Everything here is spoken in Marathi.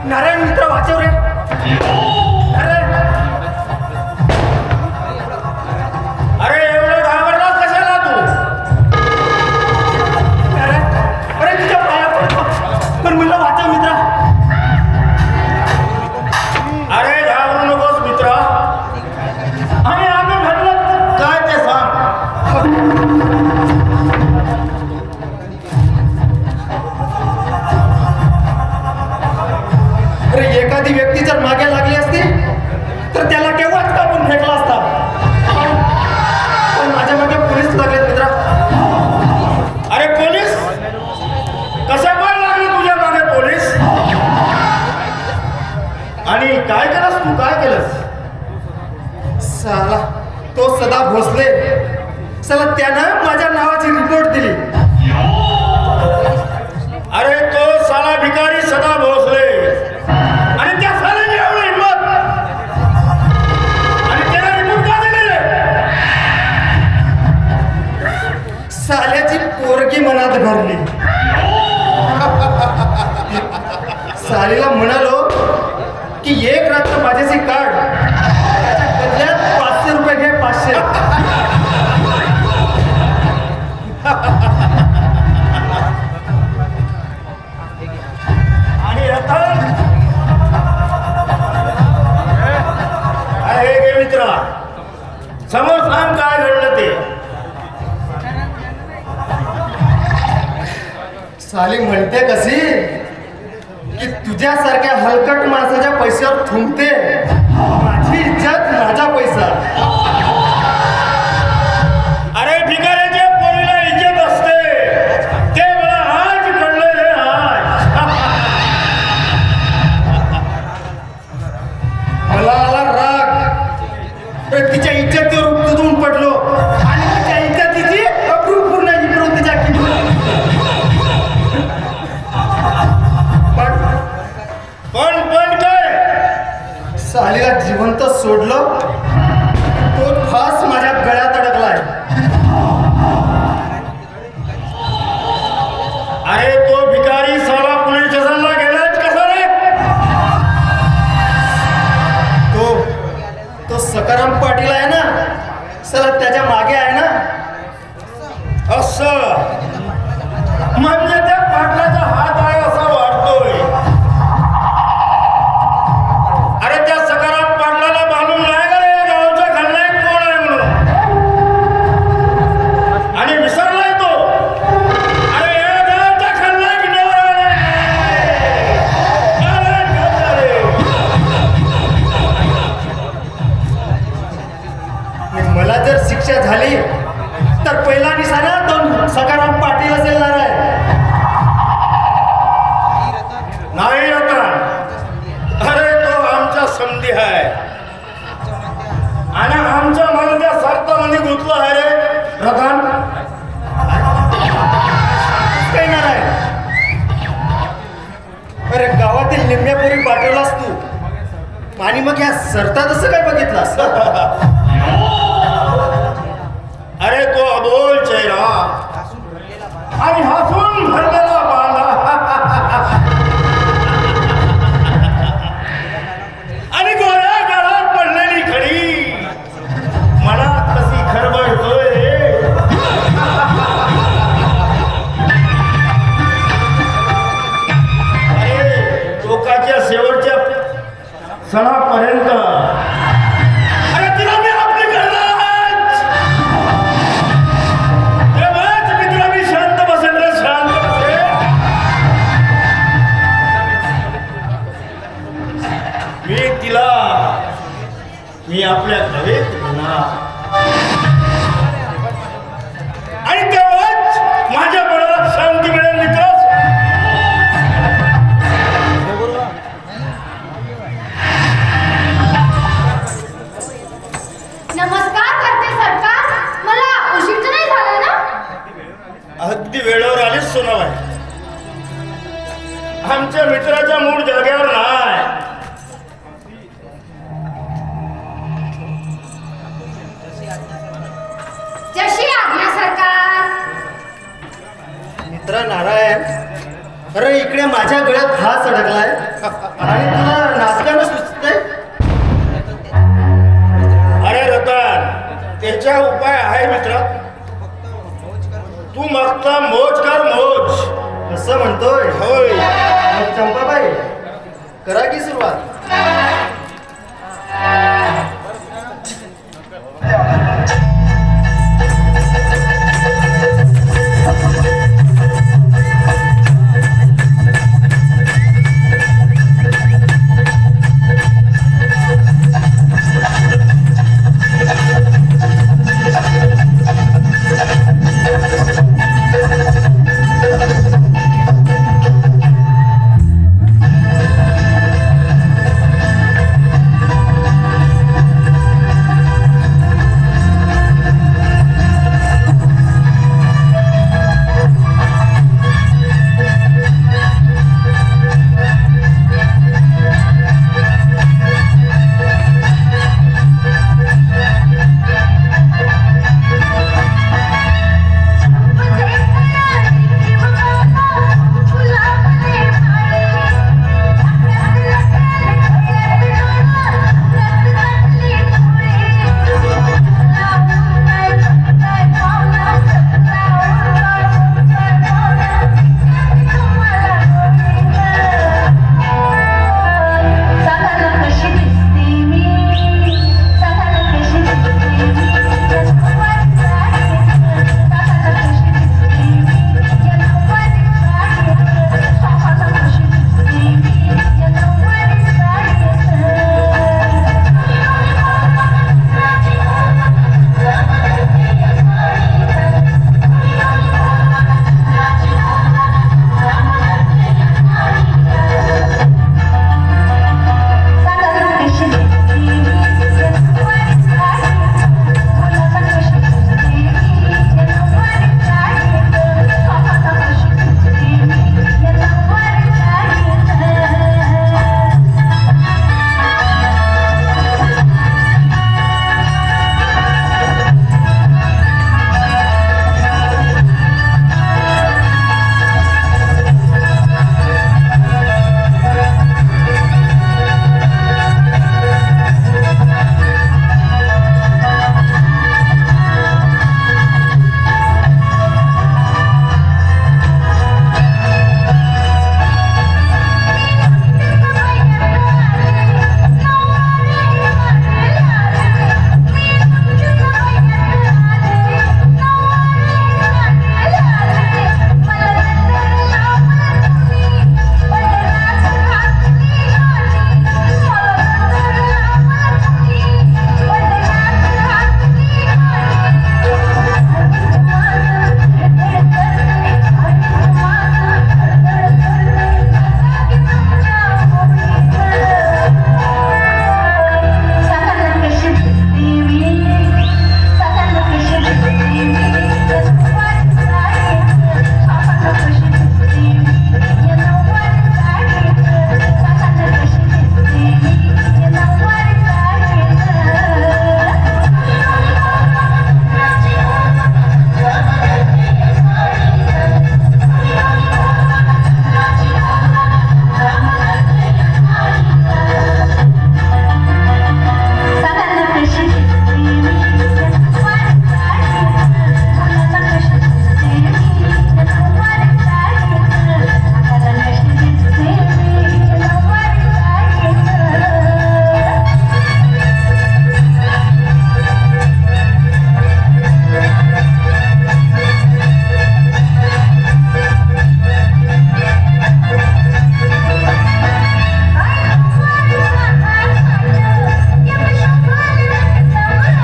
नारायण मित्र वाचव रे. अरे एवढं घाबरला कशाला तू? अरे तुझ्या पाया पडतो पण म्हणलं वाचव मित्रा. अरे घाबरू नकोस मित्रा. आणि आम्ही घडलं काय ते सांग. एखादी व्यक्ती जर मागे लागली असती तर त्याला केव्हाच कापून फेकला असता. पण माझ्या मागे पोलीस लागलेत मित्रा. अरे पोलीस कशा पण लागले तुझ्या मागे पोलीस? आणि काय केलंस तू? काय केलंस? साला तो सदा भोसले साला त्यानं माझ्या नावाची रिपोर्ट दिली. अरे तो साला भिकारी सदा भोसले आणि त्या साल्याची एवढी हिंमत आणि त्याला रिपोर्ट का दिलेले? साल्याची पोरगी मनात भरली. सालीला म्हणालो की एक रात्र माझ्याशी काढ, त्याच्या बदल्यात 500 रुपये घे. 500. आणि रतन हे गे मित्रा, समोर सांग काय घडलं ते. साली म्हणते कशी की तुझ्यासारख्या हलकट माणसाच्या पैशावर थुंकते. माझी इज्जत माझा पैसा. अरे भिकाऱ्याच्या पोरीला इज्जत असते ते मला आज कळलं रे. मला आला राग. तिच्या इज्जतीवर उपतून पडलो आणि तिच्या इज्जतीची अप्रूपूर्ण इकडून तिच्या पण काय सालीला जिवंत सोडलं. तो फास माझ्या गळ्यात अडकलाय. अरे तो भिकारी साला पोलीस स्टेशनला गेलाच कसा रे? तो सकाराम पाटील आहे ना, सर त्याच्या मागे आहे ना. असं म्हणजे त्या पाटलाचा हात आहे असं वाटतोय. अरे त्या सकाराम पाटलाला मालूम नाही का रे गावचा खलनायक कोण आहे म्हणून? आणि विसरलाय तो. अरे या गावचा खलनायक मला जर शिक्षा झाली तर पहिला निशाणा तो सकाराम पाटील असेल. नाही आता. अरे तो आमचा संधी आहे आणि आमच्या मनाच्या स्वार्थामध्ये गुंतलो आहे रे रतन. काही नाही. अरे गावातील निम्म्यापुरी पाठवलास तू आणि मग या सरता तसं काय बघितलास? अरे तो अबोल चेहरा आणि हसून भरलेला बांधा आणि गोळ्या गाळात पडलेली खडी मनात कशी खरबडतोय. सणापर्यंत अरे तुला मी आपली करणार आहेच. तेव्हाच मित्रा मी शांत बसेल रे, शांत बसेल. मी आपल्या हवेत म्हणणार आणि तेव्हाच माझ्या मनाला शांती मिळेल मित्र. नमस्कार करते सरकार. मला उशीर तर नाही झाला ना? अगदी वेळेवर आलीच सोनाबाई. आमच्या मित्राचा मूड जागेवर नाही. जशी आज्ञा सरकार. मित्र नारायण, अरे इकडे माझ्या गळ्यात हात अडकलाय आणि तुला नाचताना सुचतंय. अरे रतन, त्याच्या उपाय आहे मित्र. तू मागता मोज कर मोज असं म्हणतोय. होय. मग चंपाबाई, करा की सुरुवात.